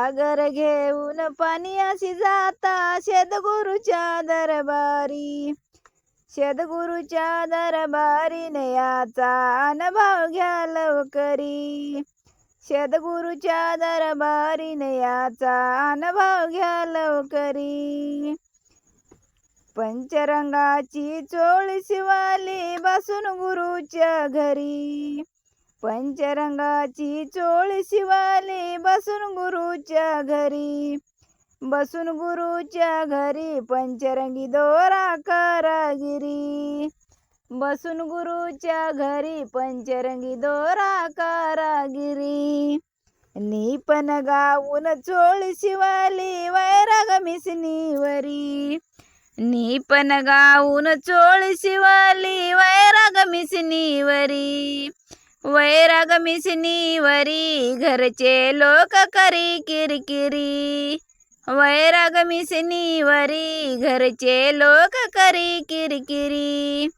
सागर घेऊन पाणीयाशी जाता सद्गुरूच्या दरबारी. सद्गुरूच्या दरबारीने याचा अनुभव घ्या लवकरी. सद्गुरूच्या दरबारीने याचा अनुभव घ्या लवकरी. पंचरंगाची चोळी शिवाली बसून गुरुच्या घरी. पंचरंगाची चोळी शिवाली बसून गुरुच्या घरी. बसून गुरुच्या घरी पंचरंगी दोरा कारागिरी. बसून गुरुच्या घरी पंचरंगी दोरा कारागिरी. नी पण गाऊन चोळी शिवाली वैराग मिसनीवरी. नी पण गाऊन चोळी शिवाली वैराग मिसनीवरी. वैराग मिसनीवरी घरचे लोक करी किरकिरी. वैराग मिसनीवरी घरचे लोक करी किरकिरी.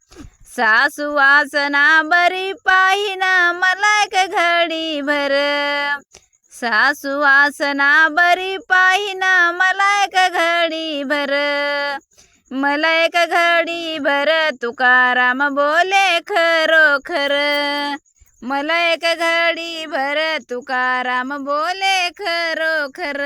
सासू वासना बरी पाहिना मला एक घडी भर. सासू वासना बरी पाहिना मला एक घडी भर. मला एक घडी भर तुकाराम बोले खरोखर. मला एक घडी भर तुकाराम बोले खरोखर.